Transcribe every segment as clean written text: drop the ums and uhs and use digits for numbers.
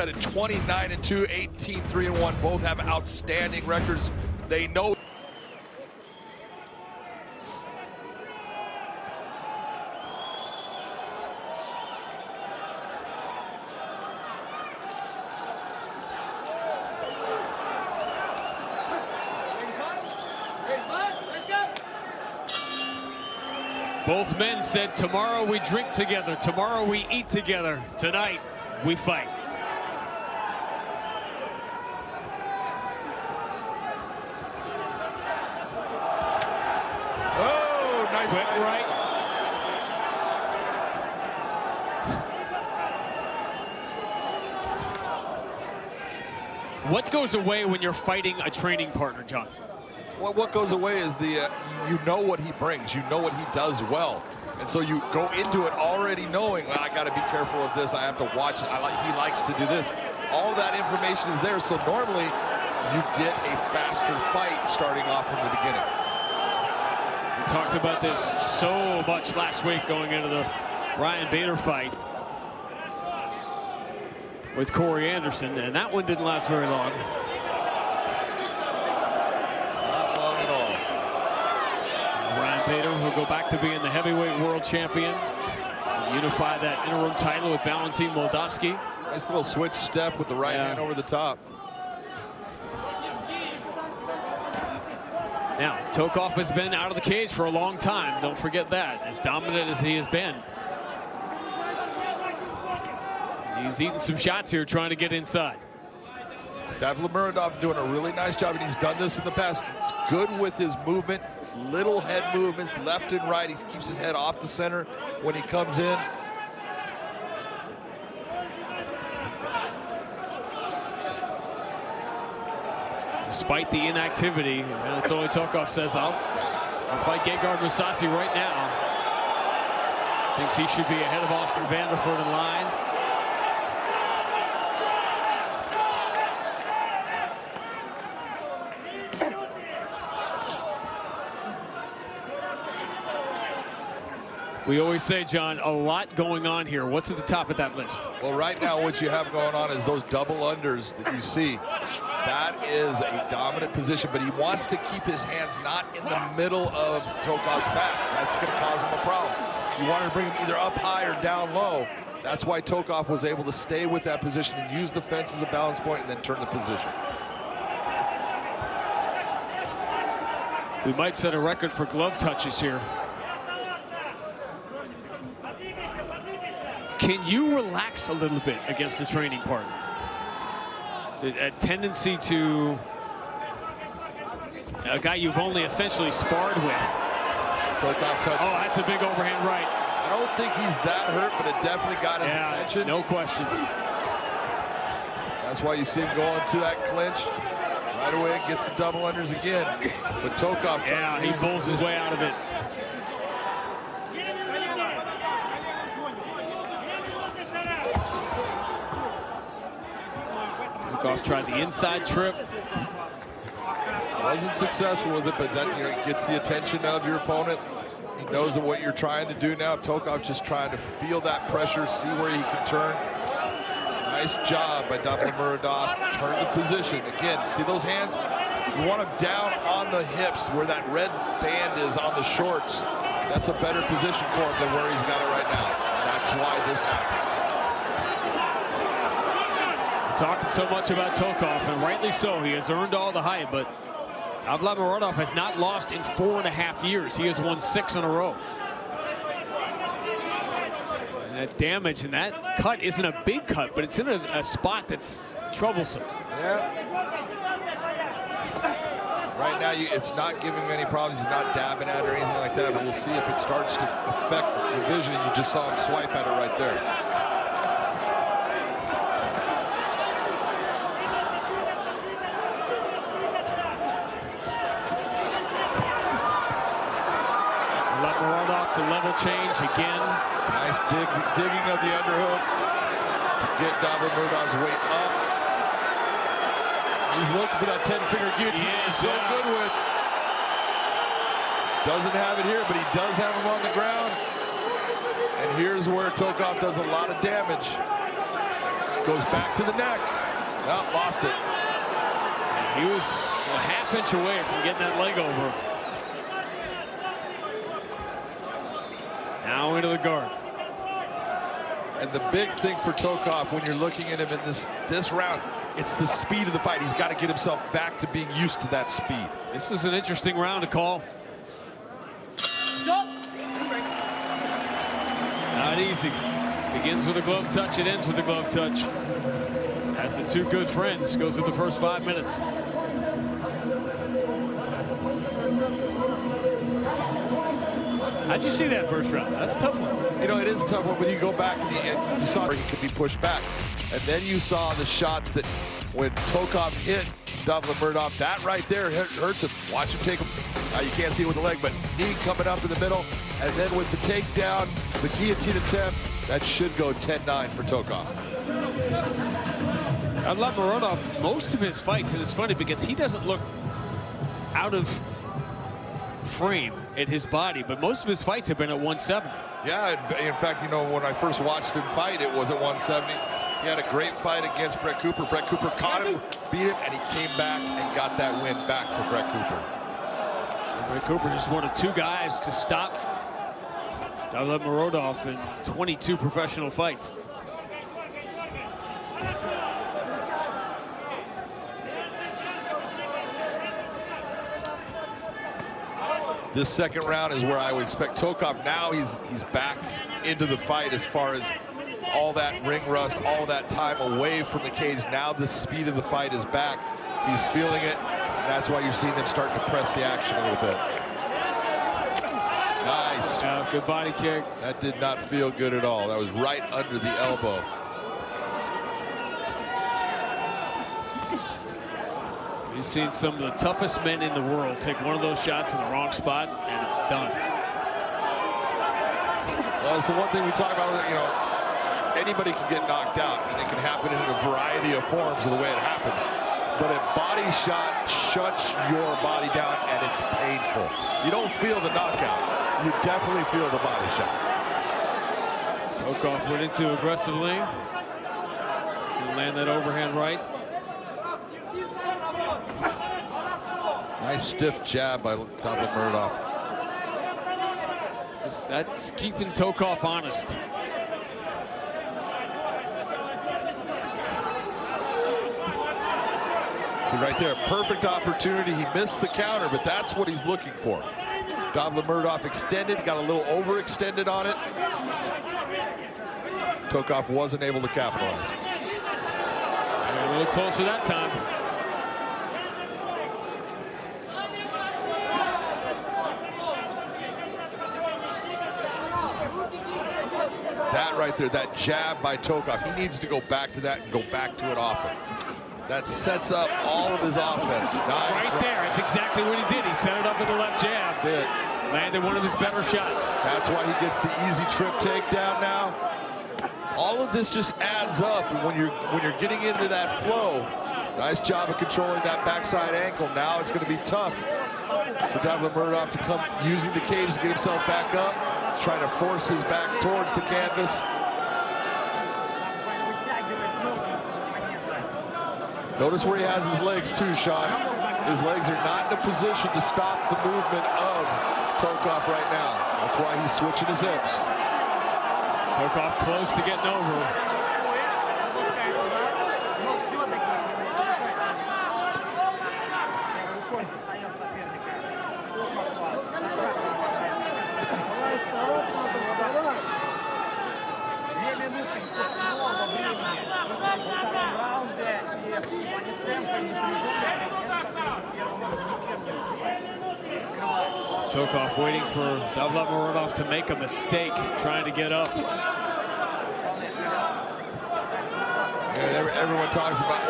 said it, 29-2, 18-3-1. Both have outstanding records. They know. Both men said, tomorrow we drink together, tomorrow we eat together, tonight we fight. Oh, nice quick right. What goes away when you're fighting a training partner, John? Well, what goes away is the you know what he brings, you know what he does well, and so you go into it already knowing, well, I got to be careful of this. I have to watch. He likes to do this. All that information is there, so normally you get a faster fight starting off from the beginning. We talked about this so much last week going into the Ryan Bader fight with Corey Anderson, and that one didn't last very long. Bader will go back to being the heavyweight world champion, unify that interim title with Valentin Moldavsky. Nice little switch step with the right hand over the top. Now, Tokov has been out of the cage for a long time. Don't forget that, as dominant as he has been. He's eating some shots here, trying to get inside. Davlатmurодov doing a really nice job, and he's done this in the past. It's good with his movement, little head movements, left and right. He keeps his head off the center when he comes in. Despite the inactivity, that's only Tokov says, I'll fight Gegard Mousasi right now. Thinks he should be ahead of Austin Vanderford in line. We always say, John, a lot going on here. What's at the top of that list? Well, right now what you have going on is those double unders that you see. That is a dominant position, but he wants to keep his hands not in the middle of Tokov's back. That's going to cause him a problem. You want to bring him either up high or down low. That's why Tokov was able to stay with that position and use the fence as a balance point and then turn the position. We might set a record for glove touches here. Can you relax a little bit against the training partner? A tendency to a guy you've only essentially sparred with. Oh, that's a big overhand right. I don't think he's that hurt, but it definitely got his attention. No question. That's why you see him going to that clinch. Right away, gets the double unders again. But Tokov, he pulls his way out of it. Tokov tried the inside trip. Wasn't successful with it, but then it gets the attention of your opponent. He knows what you're trying to do now. Tokov just trying to feel that pressure, see where he can turn. Nice job by Davlatmurodov. Turn the position. Again, see those hands? You want him down on the hips where that red band is on the shorts. That's a better position for him than where he's got it right now. That's why this happens. Talking so much about Tokov, and rightly so. He has earned all the hype, but Davlatmurodov has not lost in 4.5 years. He has won 6 in a row. And that damage and that cut isn't a big cut, but it's in a spot that's troublesome. Yeah. Right now, it's not giving him any problems. He's not dabbing at it or anything like that, but we'll see if it starts to affect the vision. You just saw him swipe at it right there. To level change again. Nice digging of the underhook. Get Davlatmurodov's weight up. He's looking for that 10-finger guillotine. He's so good with. Doesn't have it here, but he does have him on the ground. And here's where Tokov does a lot of damage. Goes back to the neck. Oh, lost it. He was a half-inch away from getting that leg over. Now into the guard. And the big thing for Tokov when you're looking at him in this round, it's the speed of the fight. He's got to get himself back to being used to that speed. This is an interesting round to call. Not easy. Begins with a glove touch, it ends with a glove touch. As the two good friends go through the first 5 minutes. How'd you see that first round? That's a tough one. You know, it is a tough one, but you go back and you saw he could be pushed back. And then you saw the shots that when Tokov hit Davlатmуродов, that right there hurts him. Watch him take him. You can't see it with the leg, but knee coming up in the middle. And then with the takedown, the guillotine attempt, that should go 10-9 for Tokov. Davlатмуродов, most of his fights, and it's funny because he doesn't look out of frame at his body, but most of his fights have been at 170. Yeah, in fact, you know, when I first watched him fight, it was at 170. He had a great fight against Brett Cooper. Brett Cooper caught him, beat him, and he came back and got that win back for Brett Cooper. And Brett Cooper just one of two guys to stop Davlатмуродов in 22 professional fights. This second round is where I would expect Tokov. Now he's back into the fight as far as all that ring rust, all that time away from the cage. Now the speed of the fight is back. He's feeling it. And that's why you're seeing him starting to press the action a little bit. Nice. Yeah, good body kick. That did not feel good at all. That was right under the elbow. You've seen some of the toughest men in the world take one of those shots in the wrong spot, and it's done. Well, it's the one thing we talk about, you know, anybody can get knocked out, and it can happen in a variety of forms of the way it happens. But a body shot shuts your body down, and it's painful. You don't feel the knockout. You definitely feel the body shot. Tokov went into aggressively. He'll land that overhand right. Nice stiff jab by Davlатмуродов. That's keeping Tokov honest. See right there, perfect opportunity. He missed the counter, but that's what he's looking for. Davlатмуродов extended, got a little overextended on it. Tokov wasn't able to capitalize. A little closer that time. That right there, that jab by Tokov, he needs to go back to that and go back to it often. That sets up all of his offense. Nice. Right there, it's exactly what he did. He set it up with the left jab. That's it. Landed one of his better shots. That's why he gets the easy trip takedown now. All of this just adds up when you're getting into that flow. Nice job of controlling that backside ankle. Now it's going to be tough for Davlатmurodov to come using the cage to get himself back up. He's trying to force his back towards the canvas. Notice where he has his legs too, Sean. His legs are not in a position to stop the movement of Tokov right now. That's why he's switching his hips. Tokov close to getting over. Tokov waiting for Davlатмуродов to make a mistake, trying to get up. Yeah, everyone talks about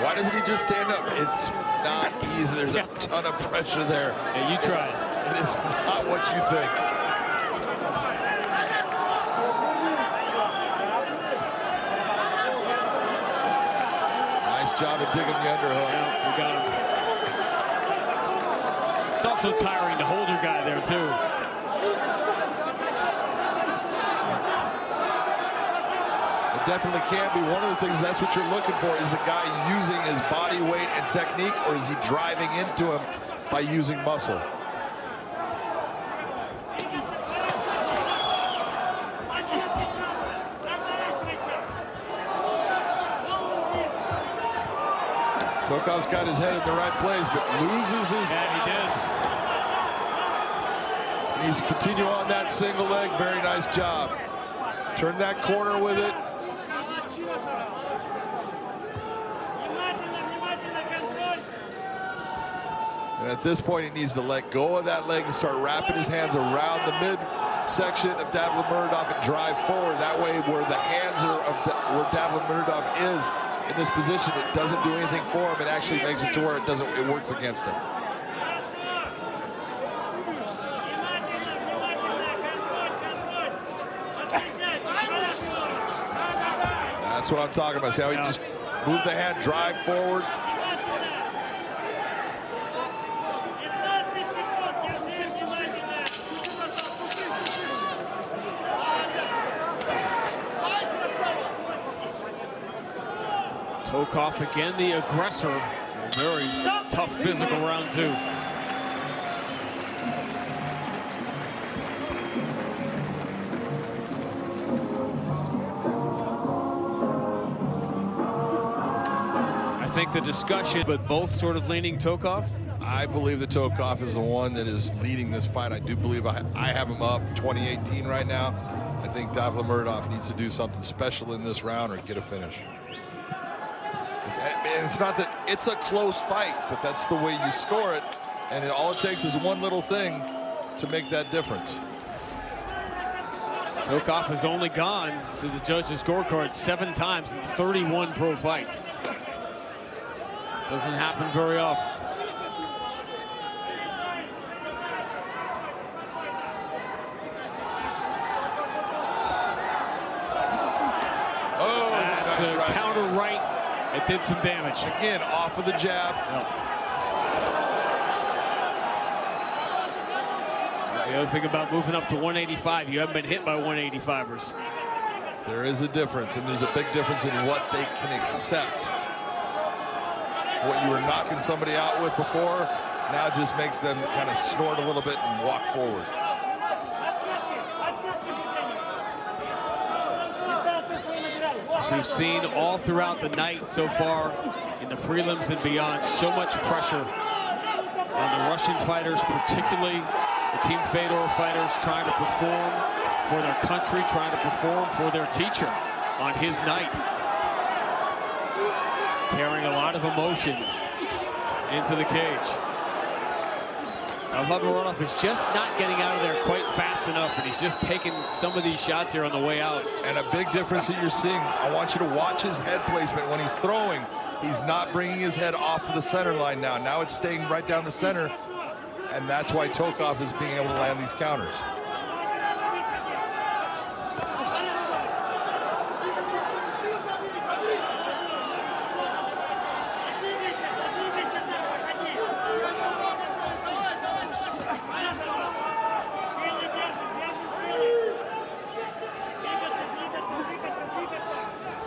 why doesn't he just stand up? It's not easy. There's a ton of pressure there. Yeah, you try it. It is not what you think. Nice job of digging the underhook. Yeah, we got him. It's also tiring to hold your guy there, too. And definitely can be. One of the things, that's what you're looking for, is the guy using his body weight and technique, or is he driving into him by using muscle? Tokov's got his head in the right place, but loses his balance. He needs to continue on that single leg. Very nice job. Turn that corner with it. And at this point, he needs to let go of that leg and start wrapping his hands around the midsection of davlatmurodov and drive forward. That way, where the hands are where davlatmurodov is in this position, it doesn't do anything for him. It actually makes it to where it works against him. That's what I'm talking about. See how he just moved the hand, drive forward. Tokov again, the aggressor. Very tough physical round two. I think the discussion, but both sort of leaning Tokov. I believe that Tokov is the one that is leading this fight. I do believe I have him up 20-18 right now. I think davlatmurodov needs to do something special in this round or get a finish. And it's not that it's a close fight, but that's the way you score it. And all it takes is one little thing to make that difference. Tokov has only gone to the judges' scorecard 7 times in 31 pro fights. Doesn't happen very often. Oh, that's nice a right. Counter right. It did some damage. Again, off of the jab. Yep. The other thing about moving up to 185, you haven't been hit by 185ers. There is a difference, and there's a big difference in what they can accept. What you were knocking somebody out with before now just makes them kind of snort a little bit and walk forward. As we've seen all throughout the night so far in the prelims and beyond, so much pressure on the Russian fighters, particularly the Team Fedor fighters, trying to perform for their country, trying to perform for their teacher on his night. Carrying a lot of emotion into the cage. Davlatmurodov is just not getting out of there quite fast enough, and he's just taking some of these shots here on the way out. And a big difference that you're seeing, I want you to watch his head placement when he's throwing. He's not bringing his head off of the center line now. Now it's staying right down the center, and that's why Tokov is being able to land these counters.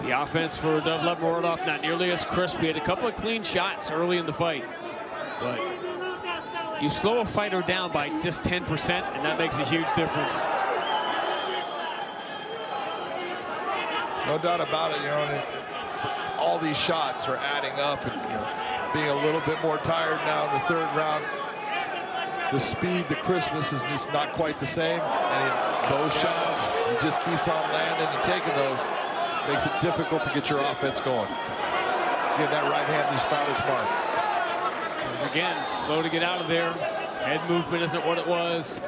The offense for davlatmurodov not nearly as crisp. He had a couple of clean shots early in the fight, but you slow a fighter down by just 10%, and that makes a huge difference. No doubt about it. You know, all these shots are adding up, and being a little bit more tired now in the 3rd round. The speed, the crispness is just not quite the same, and those shots, he just keeps on landing and taking those. Makes it difficult to get your offense going. Again, that right hand just found its mark. Again, slow to get out of there. Head movement isn't what it was. See,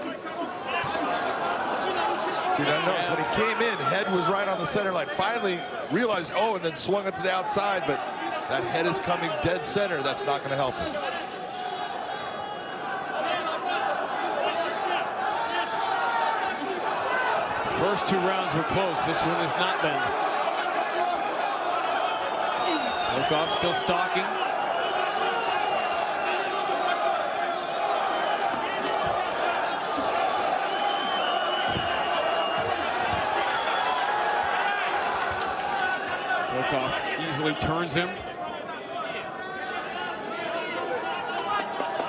now notice when he came in, head was right on the center line. Finally realized, oh, and then swung it to the outside, but that head is coming dead center. That's not going to help him. The first 2 rounds were close. This one has not been. Tokov still stalking. really turns him.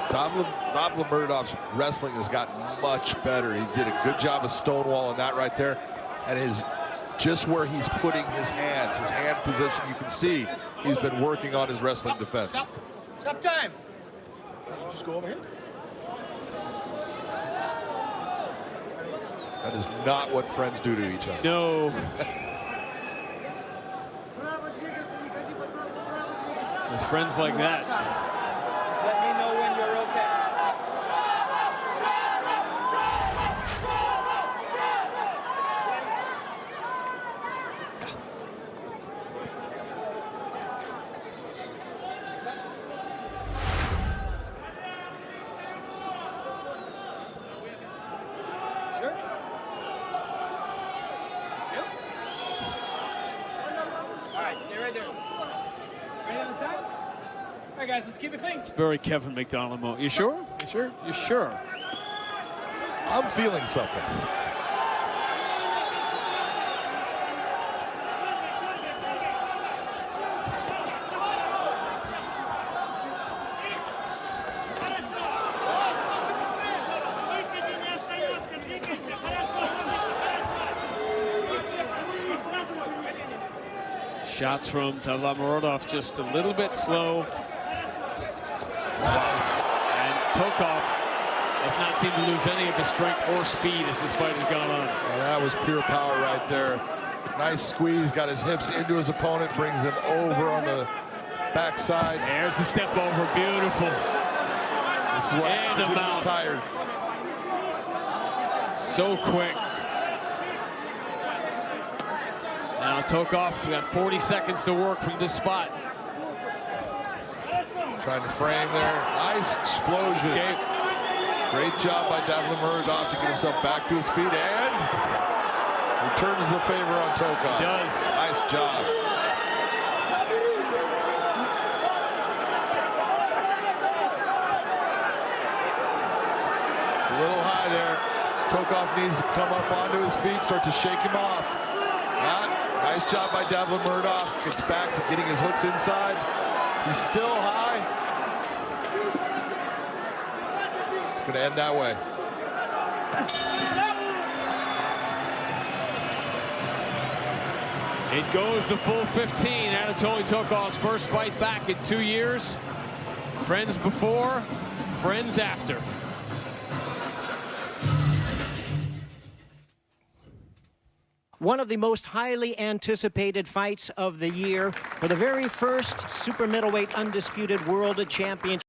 Davlатmуrodov's wrestling has gotten much better. He did a good job of stonewalling that right there. And just where he's putting his hands, his hand position, you can see he's been working on his wrestling defense. Stop time. Just go over here. That is not what friends do to each other. No. With friends like that. Let me know when you're okay. Sure. Yep. All right, stay right there. Ready on the time? All right, guys, let's keep it clean. It's very Kevin McDonald moment. You sure? You sure? You sure? I'm feeling something. Shots from davlатмуродов just a little bit slow. And Tokov has not seemed to lose any of his strength or speed as this fight has gone on. And that was pure power right there. Nice squeeze, got his hips into his opponent, brings him over on the backside. There's the step over, beautiful. This is what And happens a when you're mount. tired. So quick. Now Tokov's got 40 seconds to work from this spot. Trying to frame there. Nice explosion. Escape. Great job by davlатмуродов to get himself back to his feet and returns the favor on Tokov. He does. Nice job. A little high there. Tokov needs to come up onto his feet, start to shake him off. Nice job by davlатмуродов. Gets back to getting his hooks inside. He's still high. It's going to end that way. It goes the full 15. Anatoly Tokov's first fight back in 2 years. Friends before, friends after. One of the most highly anticipated fights of the year for the very first super middleweight undisputed world championship.